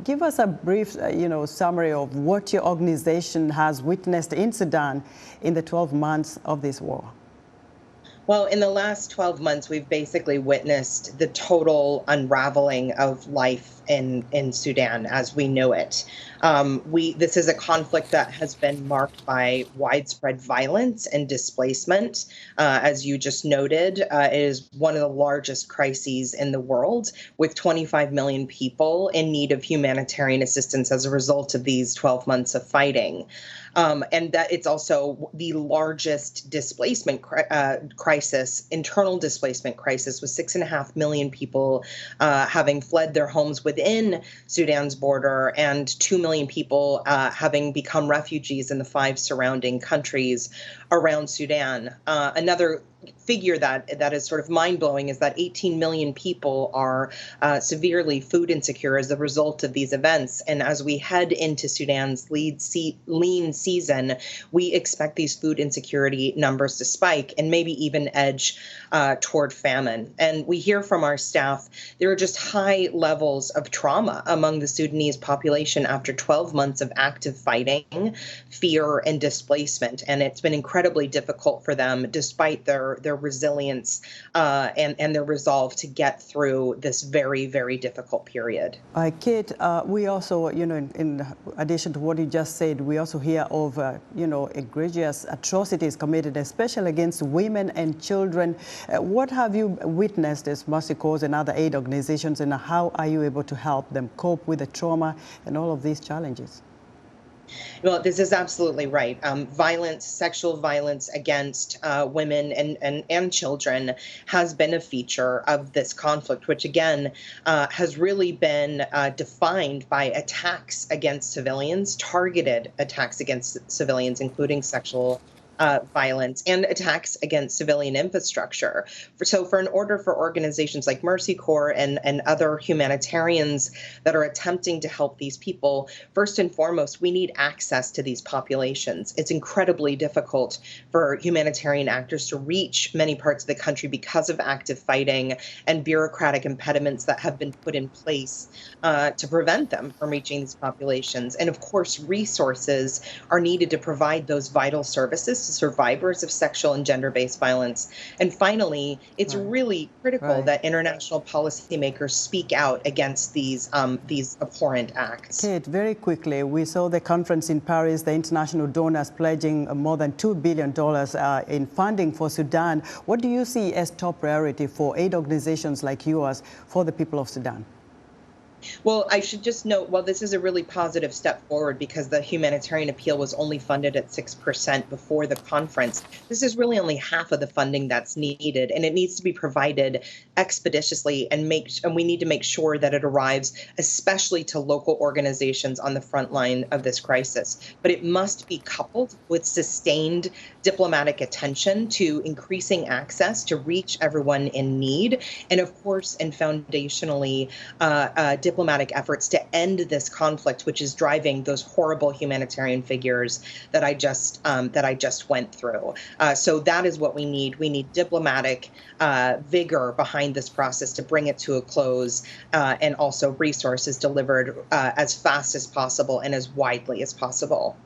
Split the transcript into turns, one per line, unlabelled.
Give us a brief, summary of what your organization has witnessed in Sudan in the 12 months of this war.
Well, in the last 12 months, we've basically witnessed the total unraveling of life in Sudan as we know it. This is a conflict that has been marked by widespread violence and displacement. As you just noted, it is one of the largest crises in the world, with 25 million people in need of humanitarian assistance as a result of these 12 months of fighting. And that it's also the largest displacement crisis, internal displacement crisis, with 6.5 million people having fled their homes within Sudan's border and 2 million people having become refugees in the 5 surrounding countries around Sudan. Another figure that is sort of mind-blowing is that 18 million people are severely food insecure as a result of these events. And as we head into Sudan's lean season, we expect these food insecurity numbers to spike and maybe even edge toward famine. And we hear from our staff there are just high levels of trauma among the Sudanese population after 12 months of active fighting, fear, and displacement. And it's been incredibly difficult for them, despite their resilience and their resolve to get through this very, very difficult period.
Kate, we also, in addition to what you just said, we also hear of, egregious atrocities committed, especially against women and children. What have you witnessed as Mercy Corps and other aid organizations, and how are you able to help them cope with the trauma and all of these challenges?
Well, this is absolutely right. Violence, sexual violence against women and children has been a feature of this conflict, which again has really been defined by attacks against civilians, targeted attacks against civilians, including sexual violence and attacks against civilian infrastructure. For in order for organizations like Mercy Corps and other humanitarians that are attempting to help these people, first and foremost, we need access to these populations. It's incredibly difficult for humanitarian actors to reach many parts of the country because of active fighting and bureaucratic impediments that have been put in place to prevent them from reaching these populations. And of course, resources are needed to provide those vital services to survivors of sexual and gender-based violence. And finally, it's really critical that international policymakers speak out against these abhorrent acts.
Kate, very quickly, we saw the conference in Paris, the international donors pledging more than $2 billion in funding for Sudan. What do you see as top priority for aid organizations like yours for the people of Sudan?
Well, I should just note, while this is a really positive step forward because the humanitarian appeal was only funded at 6% before the conference, this is really only half of the funding that's needed, and it needs to be provided expeditiously, and we need to make sure that it arrives, especially to local organizations on the front line of this crisis. But it must be coupled with sustained diplomatic attention to increasing access to reach everyone in need, and of course, and foundationally, diplomatic efforts to end this conflict, which is driving those horrible humanitarian figures that I just went through. So that is what we need. We need diplomatic vigor behind this process to bring it to a close, and also resources delivered as fast as possible and as widely as possible.